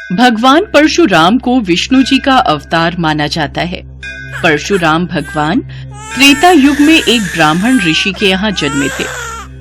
भगवान परशुराम को विष्णु जी का अवतार माना जाता है। परशुराम भगवान त्रेता युग में एक ब्राह्मण ऋषि के यहाँ जन्मे थे।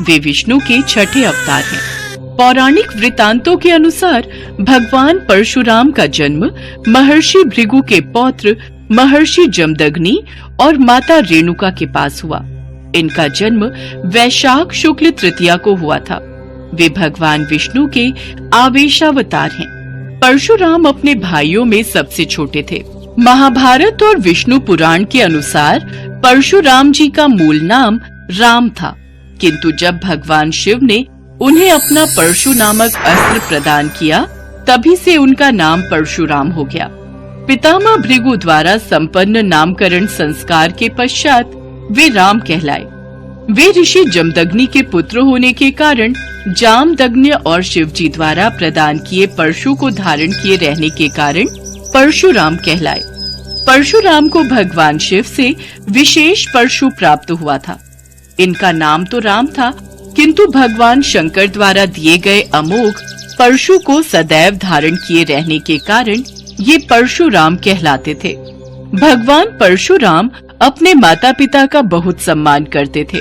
वे विष्णु के छठे अवतार हैं। पौराणिक वृतांतों के अनुसार भगवान परशुराम का जन्म महर्षि भृगु के पौत्र महर्षि जमदग्नि और माता रेणुका के पास हुआ। इनका जन्म वैशाख शुक्ल तृतीया को हुआ था। वे भगवान विष्णु के आवेशावतार हैं। परशुराम अपने भाइयों में सबसे छोटे थे। महाभारत और विष्णु पुराण के अनुसार परशुराम जी का मूल नाम राम था, किंतु जब भगवान शिव ने उन्हें अपना परशु नामक अस्त्र प्रदान किया, तभी से उनका नाम परशुराम हो गया। पितामह भृगु द्वारा संपन्न नामकरण संस्कार के पश्चात वे राम कहलाए। वे ऋषि जमदग्नि के पुत्र होने के कारण जामदग्नि और शिवजी द्वारा प्रदान किए परशु को धारण किए रहने के कारण परशुराम कहलाए। परशुराम को भगवान शिव से विशेष परशु प्राप्त हुआ था। इनका नाम तो राम था, किंतु भगवान शंकर द्वारा दिए गए अमोघ परशु को सदैव धारण किए रहने के कारण ये परशुराम कहलाते थे। भगवान परशुराम अपने माता पिता का बहुत सम्मान करते थे।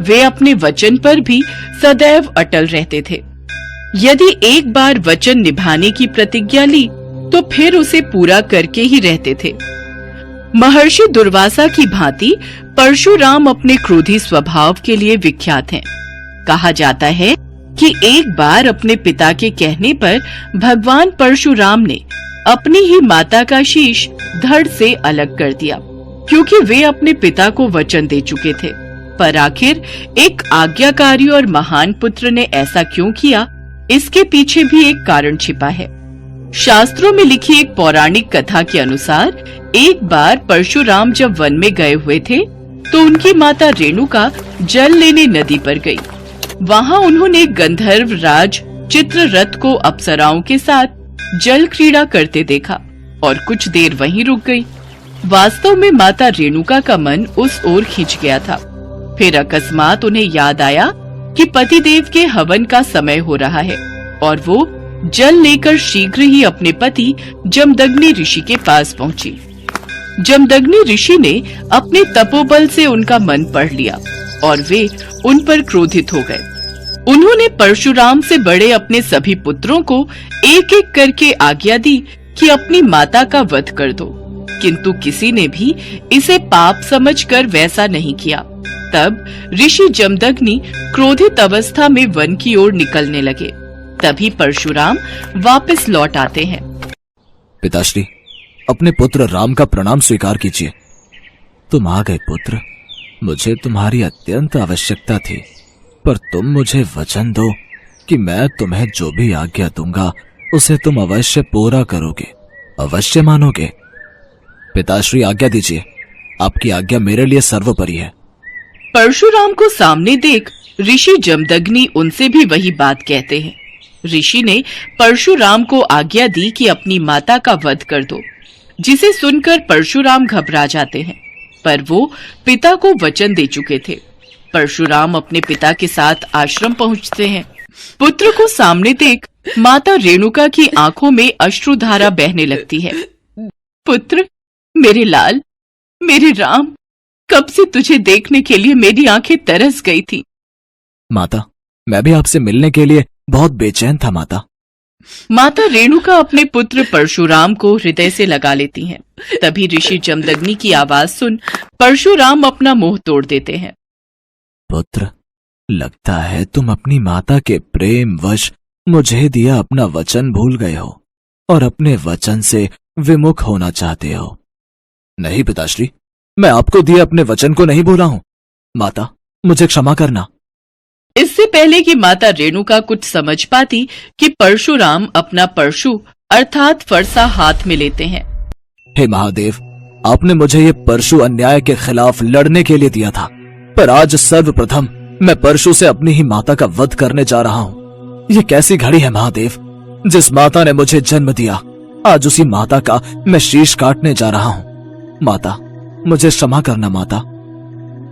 वे अपने वचन पर भी सदैव अटल रहते थे। यदि एक बार वचन निभाने की प्रतिज्ञा ली तो फिर उसे पूरा करके ही रहते थे। महर्षि दुर्वासा की भांति परशुराम अपने क्रोधी स्वभाव के लिए विख्यात हैं। कहा जाता है कि एक बार अपने पिता के कहने पर भगवान परशुराम ने अपनी ही माता का शीश धड़ से अलग कर दिया, क्योंकि वे अपने पिता को वचन दे चुके थे। पर आखिर एक आज्ञाकारी और महान पुत्र ने ऐसा क्यों किया, इसके पीछे भी एक कारण छिपा है। शास्त्रों में लिखी एक पौराणिक कथा के अनुसार एक बार परशुराम जब वन में गए हुए थे तो उनकी माता रेणुका जल लेने नदी पर गई। वहाँ उन्होंने गंधर्व राज चित्ररथ को अप्सराओं के साथ जल क्रीड़ा करते देखा और कुछ देर वहीं रुक गई। वास्तव में माता रेणुका का मन उस ओर खिंच गया था। फिर अकस्मात उन्हें याद आया कि पतिदेव के हवन का समय हो रहा है और वो जल लेकर शीघ्र ही अपने पति जमदग्नि ऋषि के पास पहुंची। जमदग्नि ऋषि ने अपने तपोबल से उनका मन पढ़ लिया और वे उन पर क्रोधित हो गए। उन्होंने परशुराम से बड़े अपने सभी पुत्रों को एक एक करके आज्ञा दी कि अपनी माता का वध कर दो, किंतु किसी ने भी इसे पाप समझकर वैसा नहीं किया। तब ऋषि जमदग्नि क्रोधित अवस्था में वन की ओर निकलने लगे। तभी परशुराम वापस लौट आते हैं। पिताश्री, अपने पुत्र राम का प्रणाम स्वीकार कीजिए। तुम आ गए पुत्र। मुझे तुम्हारी अत्यंत आवश्यकता थी, पर तुम मुझे वचन दो कि मैं तुम्हें जो भी आज्ञा दूंगा उसे तुम अवश्य पूरा करोगे, अवश्य मानोगे। पिताश्री, आज्ञा दीजिए। आपकी आज्ञा मेरे लिए सर्वोपरि है। परशुराम को सामने देख ऋषि जमदग्नि उनसे भी वही बात कहते हैं। ऋषि ने परशुराम को आज्ञा दी कि अपनी माता का वध कर दो, जिसे सुनकर परशुराम घबरा जाते हैं, पर वो पिता को वचन दे चुके थे। परशुराम अपने पिता के साथ आश्रम पहुंचते हैं। पुत्र को सामने देख माता रेणुका की आंखों में अश्रुधारा बहने लगती है। पुत्र, मेरे लाल, मेरे राम, कब से तुझे देखने के लिए मेरी आंखें तरस गई थी। माता, मैं भी आपसे मिलने के लिए बहुत बेचैन था माता। माता रेणुका अपने पुत्र परशुराम को हृदय से लगा लेती हैं। तभी ऋषि जमदग्नि की आवाज सुन परशुराम अपना मोह तोड़ देते हैं। पुत्र, लगता है तुम अपनी माता के प्रेम वश मुझे दिया अपना वचन भूल गए हो और अपने वचन से विमुख होना चाहते हो। नहीं पिताश्री, मैं आपको दिए अपने वचन को नहीं भूला हूं। माता, मुझे क्षमा करना। इससे पहले कि माता रेणुका कुछ समझ पाती कि परशुराम अपना परशु अर्थात फरसा हाथ में लेते हैं। हे महादेव, आपने मुझे ये परशु अन्याय के खिलाफ लड़ने के लिए दिया था, पर आज सर्वप्रथम मैं परशु से अपनी ही माता का वध करने जा रहा हूँ। ये कैसी घड़ी है महादेव, जिस माता ने मुझे जन्म दिया, आज उसी माता का मैं शीश काटने जा रहा हूँ। माता, मुझे क्षमा करना माता।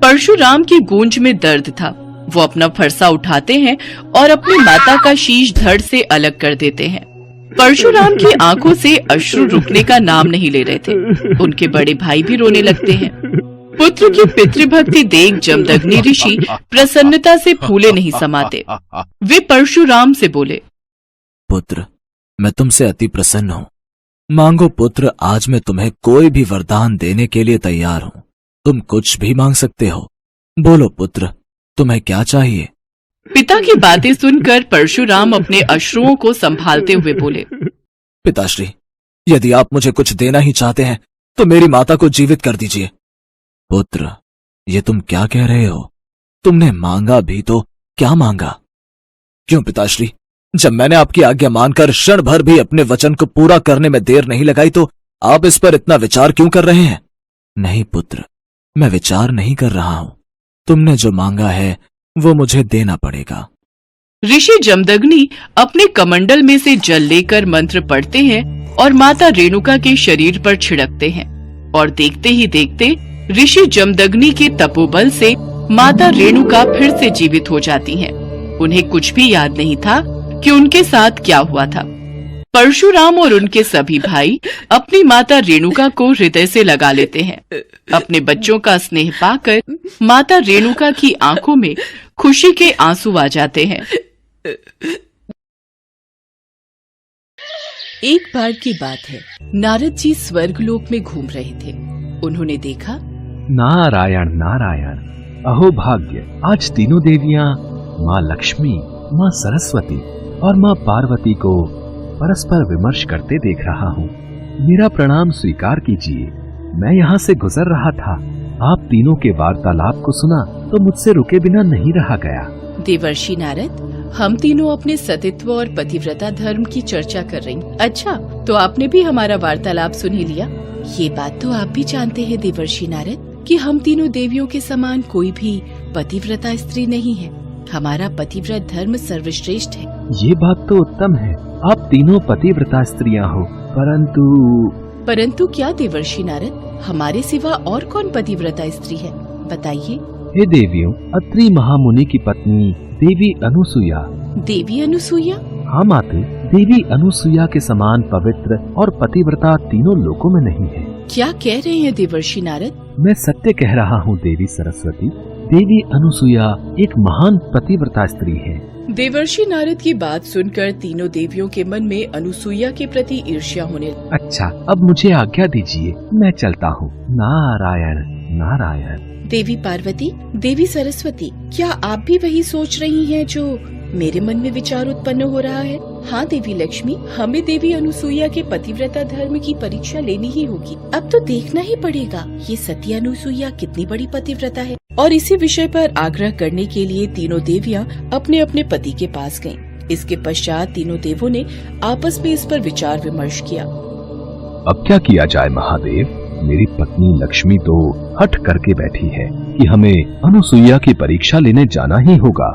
परशुराम की गूंज में दर्द था। वो अपना फरसा उठाते हैं और अपनी माता का शीश धड़ से अलग कर देते हैं। परशुराम की आंखों से अश्रु रुकने का नाम नहीं ले रहे थे। उनके बड़े भाई भी रोने लगते हैं। पुत्र की पितृभक्ति देख जमदग्नि ऋषि प्रसन्नता से फूले नहीं समाते। वे परशुराम से बोले, पुत्र, मैं तुमसे अति प्रसन्न हूँ। मांगो पुत्र, आज मैं तुम्हें कोई भी वरदान देने के लिए तैयार हूँ। तुम कुछ भी मांग सकते हो। बोलो पुत्र, तुम्हें क्या चाहिए? पिता की बातें सुनकर परशुराम अपने अश्रुओं को संभालते हुए बोले, पिताश्री, यदि आप मुझे कुछ देना ही चाहते हैं तो मेरी माता को जीवित कर दीजिए। पुत्र, ये तुम क्या कह रहे हो? तुमने मांगा भी तो क्या मांगा? क्यों पिताश्री, जब मैंने आपकी आज्ञा मानकर क्षण भर भी अपने वचन को पूरा करने में देर नहीं लगाई तो आप इस पर इतना विचार क्यों कर रहे हैं? नहीं पुत्र, मैं विचार नहीं कर रहा हूं। तुमने जो मांगा है वो मुझे देना पड़ेगा। ऋषि जमदग्नि अपने कमंडल में से जल लेकर मंत्र पढ़ते हैं और माता रेणुका के शरीर पर छिड़कते हैं और देखते ही देखते ऋषि जमदग्नि के तपोबल से माता रेणुका फिर से जीवित हो जाती हैं। उन्हें कुछ भी याद नहीं था कि उनके साथ क्या हुआ था। परशुराम और उनके सभी भाई अपनी माता रेणुका को हृदय से लगा लेते हैं। अपने बच्चों का स्नेह पाकर माता रेणुका की आंखों में खुशी के आंसू आ जाते हैं। एक बार की बात है, नारद जी स्वर्गलोक में घूम रहे थे। उन्होंने देखा, नारायण नारायण, अहो भाग्य, आज तीनों देवियां माँ लक्ष्मी, माँ सरस्वती और माँ पार्वती को परस्पर विमर्श करते देख रहा हूँ। मेरा प्रणाम स्वीकार कीजिए। मैं यहाँ से गुजर रहा था, आप तीनों के वार्तालाप को सुना तो मुझसे रुके बिना नहीं रहा गया। देवर्षि नारद, हम तीनों अपने सतीत्व और पतिव्रता धर्म की चर्चा कर रही। अच्छा, तो आपने भी हमारा वार्तालाप सुन ही लिया। ये बात तो आप भी जानते हैं देवर्षि नारद कि हम तीनों देवियों के समान कोई भी पतिव्रता स्त्री नहीं है। हमारा पतिव्रत धर्म सर्वश्रेष्ठ है। ये बात तो उत्तम है, आप तीनों पतिव्रता स्त्रियां हो, परंतु क्या देवर्षि नारद, हमारे सिवा और कौन पतिव्रता स्त्री है, बताइए। हे देवियों, अत्रि महामुनि की पत्नी देवी अनुसुया। देवी अनुसुया? हाँ माते, देवी अनुसुया के समान पवित्र और पतिव्रता तीनों लोकों में नहीं है। क्या कह रहे हैं देवर्षि नारद? मैं सत्य कह रहा हूँ देवी सरस्वती। देवी अनुसुया एक महान पतिव्रता स्त्री है। देवर्षि नारद की बात सुनकर तीनों देवियों के मन में अनुसुईया के प्रति ईर्ष्या होने लगी। अच्छा, अब मुझे आज्ञा दीजिए, मैं चलता हूँ। नारायण नारायण। देवी पार्वती, देवी सरस्वती, क्या आप भी वही सोच रही हैं जो मेरे मन में विचार उत्पन्न हो रहा है? हाँ देवी लक्ष्मी, हमें देवी अनुसुईया के पतिव्रता धर्म की परीक्षा लेनी ही होगी। अब तो देखना ही पड़ेगा ये सती अनुसुईया कितनी बड़ी पतिव्रता है। और इसी विषय पर आग्रह करने के लिए तीनों देवियां अपने अपने पति के पास गयीं। इसके पश्चात तीनों देवों ने आपस में इस पर विचार विमर्श किया। अब क्या किया जाए महादेव? मेरी पत्नी लक्ष्मी तो हठ करके बैठी है कि हमें अनुसुईया की परीक्षा लेने जाना ही होगा।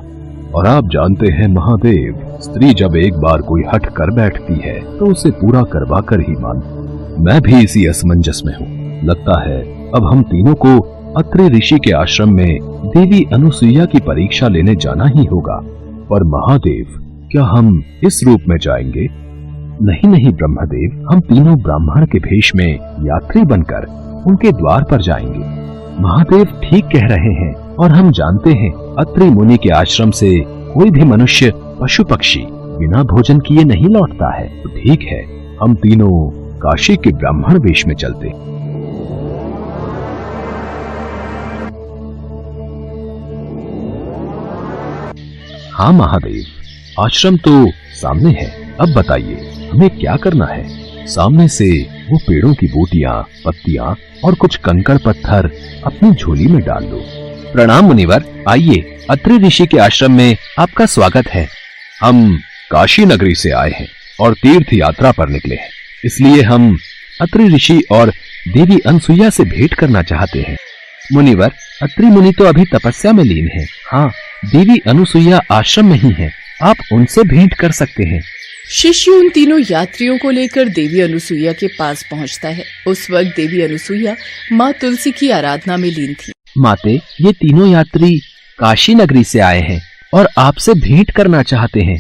और आप जानते हैं महादेव, स्त्री जब एक बार कोई हठ कर बैठती है तो उसे पूरा करवा कर ही मान। मैं भी इसी असमंजस में हूँ। लगता है अब हम तीनों को अत्रि ऋषि के आश्रम में देवी अनुसुईया की परीक्षा लेने जाना ही होगा। पर महादेव, क्या हम इस रूप में जाएंगे? नहीं ब्रह्मदेव, हम तीनों ब्राह्मण के भेष में यात्री बनकर उनके द्वार पर जाएंगे। महादेव ठीक कह रहे हैं, और हम जानते हैं अत्रि मुनि के आश्रम से कोई भी मनुष्य, पशु पक्षी बिना भोजन किए नहीं लौटता है। तो ठीक है, हम तीनों काशी के ब्राह्मण वेश में चलते। हाँ महादेव, आश्रम तो सामने है। अब बताइए हमें क्या करना है? सामने से वो पेड़ों की बूटियां, पत्तियां और कुछ कंकड़ पत्थर अपनी झोली में डाल दो। प्रणाम मुनिवर, आइए, अत्रि ऋषि के आश्रम में आपका स्वागत है। हम काशी नगरी से आए हैं और तीर्थ यात्रा पर निकले हैं, इसलिए हम अत्रि ऋषि और देवी अनुसुईया से भेंट करना चाहते हैं। मुनिवर, अत्रि मुनि तो अभी तपस्या में लीन है। हाँ, देवी अनुसुईया आश्रम में ही है, आप उनसे भेंट कर सकते हैं। शिष्य उन तीनों यात्रियों को लेकर देवी अनुसुईया के पास पहुंचता है। उस वक्त देवी अनुसुईया माँ तुलसी की आराधना में लीन थी। माते, ये तीनों यात्री काशी नगरी से आए हैं और आपसे भेंट करना चाहते हैं।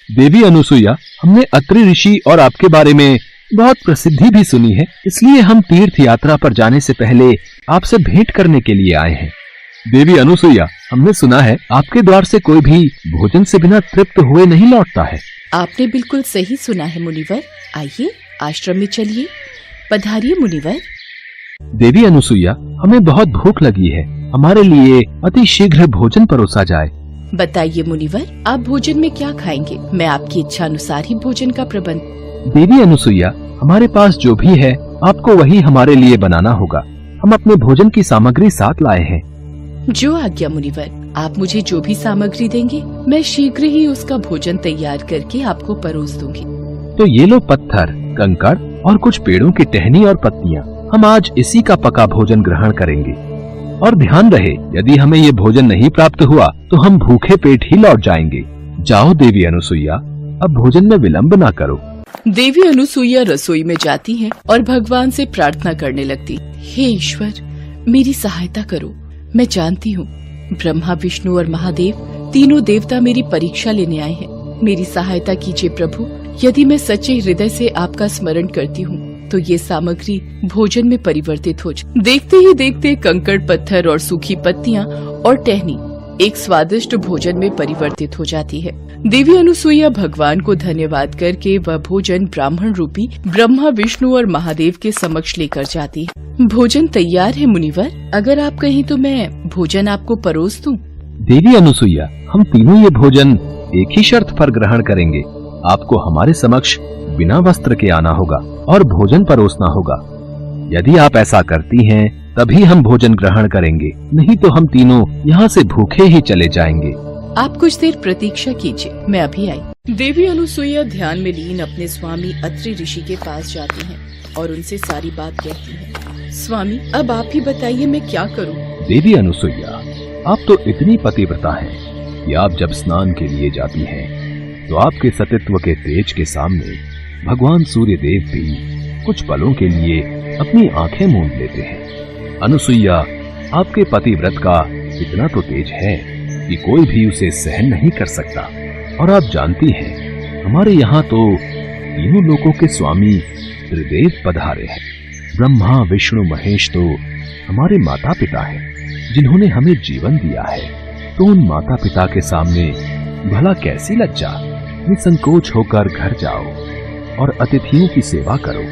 देवी अनुसुईया, हमने अत्रि ऋषि और आपके बारे में बहुत प्रसिद्धि भी सुनी है, इसलिए हम तीर्थ यात्रा पर जाने से पहले आपसे भेंट करने के लिए आए हैं। देवी अनुसुईया, हमने सुना है आपके द्वार से कोई भी भोजन से बिना तृप्त हुए नहीं लौटता है। आपने बिल्कुल सही सुना है मुनिवर। आइए आश्रम में चलिए, पधारिए मुनिवर। देवी अनुसुईया, हमें बहुत भूख लगी है, हमारे लिए अति शीघ्र भोजन परोसा जाए। बताइए मुनिवर, आप भोजन में क्या खाएंगे? मैं आपकी इच्छा अनुसार ही भोजन का प्रबंध। देवी अनुसुईया, हमारे पास जो भी है आपको वही हमारे लिए बनाना होगा। हम अपने भोजन की सामग्री साथ लाए हैं। जो आज्ञा मुनिवर, आप मुझे जो भी सामग्री देंगे मैं शीघ्र ही उसका भोजन तैयार करके आपको परोस दूंगी। तो ये लो पत्थर, कंकड़ और कुछ पेड़ों की टहनी और पत्तियां। हम आज इसी का पका भोजन ग्रहण करेंगे। और ध्यान रहे, यदि हमें ये भोजन नहीं प्राप्त हुआ तो हम भूखे पेट ही लौट जाएंगे। जाओ देवी अनुसुईया, अब भोजन में विलंब ना करो। देवी अनुसुईया रसोई में जाती हैं और भगवान से प्रार्थना करने लगती। हे ईश्वर, मेरी सहायता करो। मैं जानती हूँ ब्रह्मा, विष्णु और महादेव तीनों देवता मेरी परीक्षा लेने आए हैं। मेरी सहायता कीजिए प्रभु। यदि मैं सच्चे हृदय से आपका स्मरण करती हूँ तो ये सामग्री भोजन में परिवर्तित हो जाए। देखते ही देखते कंकड़, पत्थर और सूखी पत्तियाँ और टहनी एक स्वादिष्ट भोजन में परिवर्तित हो जाती है। देवी अनुसुईया भगवान को धन्यवाद करके वह भोजन ब्राह्मण रूपी ब्रह्मा, विष्णु और महादेव के समक्ष लेकर जाती है। भोजन तैयार है मुनिवर, अगर आप कहें तो मैं भोजन आपको परोस दूं। देवी अनुसुईया, हम तीनों ये भोजन एक ही शर्त पर ग्रहण करेंगे। आपको हमारे समक्ष बिना वस्त्र के आना होगा और भोजन परोसना होगा। यदि आप ऐसा करती हैं तभी हम भोजन ग्रहण करेंगे, नहीं तो हम तीनों यहाँ से भूखे ही चले जाएंगे। आप कुछ देर प्रतीक्षा कीजिए, मैं अभी आई। देवी अनुसुईया ध्यान में लीन अपने स्वामी अत्रि ऋषि के पास जाती हैं और उनसे सारी बात कहती हैं। स्वामी, अब आप ही बताइए मैं क्या करूं? देवी अनुसुईया, आप तो इतनी पतिव्रता हैं कि आप जब स्नान के लिए जाती हैं तो आपके सतीत्व के तेज के सामने भगवान सूर्य देव भी कुछ पलों के लिए अपनी आंखें मूंद लेते हैं। अनुसुईया, आपके पतिव्रत का इतना तो तेज है कि कोई भी उसे सहन नहीं कर सकता। और आप जानती हैं, हमारे यहाँ तो तीनों लोकों के स्वामी त्रिदेव पधारे हैं। ब्रह्मा, विष्णु, महेश तो हमारे माता पिता हैं, जिन्होंने हमें जीवन दिया है। तो उन माता पिता के सामने भला कैसी लज्जा। निसंकोच होकर घर जाओ और अतिथियों की सेवा करो।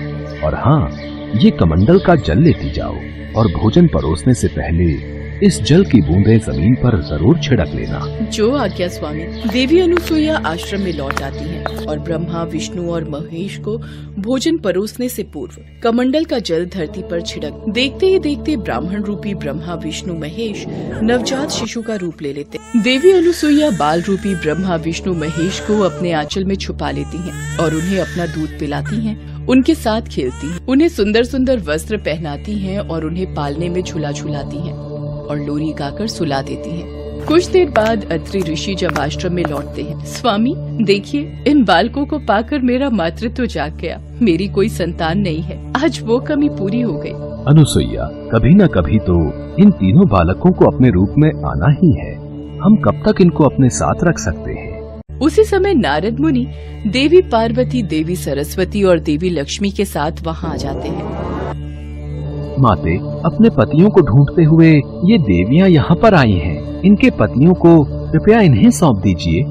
और हाँ, ये कमंडल का जल लेती जाओ और भोजन परोसने से पहले इस जल की बूंदें जमीन पर जरूर छिड़क लेना। जो आज्ञा स्वामी। देवी अनुसुईया आश्रम में लौट आती हैं और ब्रह्मा, विष्णु और महेश को भोजन परोसने से पूर्व कमंडल का जल धरती पर छिड़क। देखते ही देखते ब्राह्मण रूपी ब्रह्मा, विष्णु, महेश नवजात शिशु का रूप ले लेते। देवी अनुसुईया बाल रूपी ब्रह्मा, विष्णु, महेश को अपने आंचल में छुपा लेती हैं और उन्हें अपना दूध पिलाती हैं, उनके साथ खेलती हैं, उन्हें सुंदर सुंदर वस्त्र पहनाती हैं और उन्हें पालने में झूला झुलाती हैं और लोरी गाकर सुला देती हैं। कुछ देर बाद अत्रि ऋषि जब आश्रम में लौटते हैं। स्वामी, देखिए, इन बालकों को पाकर मेरा मातृत्व जाग गया। मेरी कोई संतान नहीं है, आज वो कमी पूरी हो गई। अनुसुईया, कभी न कभी तो इन तीनों बालकों को अपने रूप में आना ही है। हम कब तक इनको अपने साथ रख सकते हैं? उसी समय नारद मुनि देवी पार्वती, देवी सरस्वती और देवी लक्ष्मी के साथ वहाँ आ जाते हैं। माते, अपने पतियों को ढूंढते हुए ये देवियाँ यहाँ पर आई हैं। इनके पतियों को कृपया इन्हें सौंप दीजिए।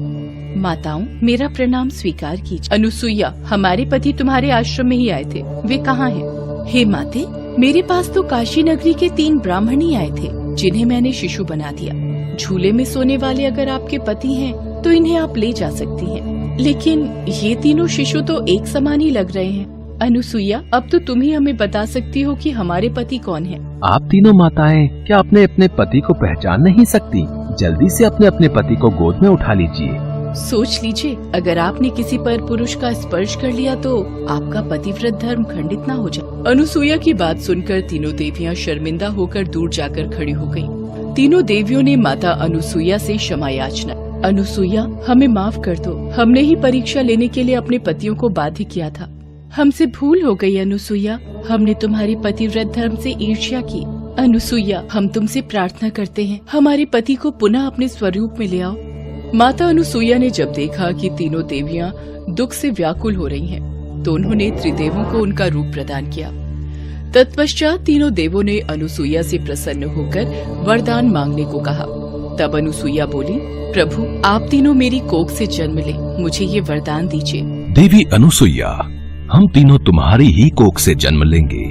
माताओं, मेरा प्रणाम स्वीकार कीजिए। अनुसुईया, हमारे पति तुम्हारे आश्रम में ही आए थे, वे कहाँ हैं? हे माते, मेरे पास तो काशी नगरी के 3 ब्राह्मण ही आए थे, जिन्हें मैंने शिशु बना दिया। झूले में सोने वाले अगर आपके पति हैं तो इन्हें आप ले जा सकती हैं, लेकिन ये तीनों शिशु तो एक समान ही लग रहे हैं। अनुसुईया, अब तो तुम ही हमें बता सकती हो कि हमारे पति कौन हैं। आप तीनों माताएं क्या अपने पति को पहचान नहीं सकती? जल्दी से अपने पति को गोद में उठा लीजिए। सोच लीजिए, अगर आपने किसी पर पुरुष का स्पर्श कर लिया तो आपका पतिव्रत धर्म खंडित ना हो जाए। अनुसुईया की बात सुनकर तीनों देवियाँ शर्मिंदा होकर दूर जाकर खड़ी हो गयी। तीनों देवियों ने माता अनुसुईया से क्षमा याचना। अनुसुईया, हमें माफ कर दो, हमने ही परीक्षा लेने के लिए अपने पतियों को बाध्य किया था। हमसे भूल हो गई अनुसुईया, हमने तुम्हारे पतिव्रत धर्म से ईर्ष्या की। अनुसुईया, हम तुमसे प्रार्थना करते हैं, हमारे पति को पुनः अपने स्वरूप में ले आओ। माता अनुसुईया ने जब देखा कि तीनों देवियां दुख से व्याकुल हो रही हैं, तो उन्होंने त्रिदेवों को उनका रूप प्रदान किया। तत्पश्चात तीनों देवों ने अनुसुईया से प्रसन्न होकर वरदान मांगने को कहा। तब अनुसुईया बोली, प्रभु आप तीनों मेरी कोख से जन्म ले, मुझे ये वरदान दीजिए। देवी अनुसुईया, हम तीनों तुम्हारी ही कोख से जन्म लेंगे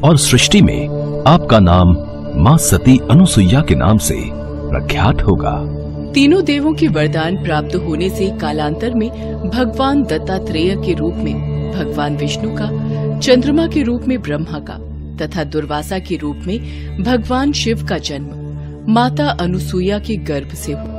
और सृष्टि में आपका नाम माँ सती अनुसुईया के नाम से प्रख्यात होगा। तीनों देवों के वरदान प्राप्त होने से कालांतर में भगवान दत्तात्रेय के रूप में भगवान विष्णु का, चंद्रमा के रूप में ब्रह्मा का तथा दुर्वासा के रूप में भगवान शिव का जन्म माता अनुसुईया के गर्भ से हुआ।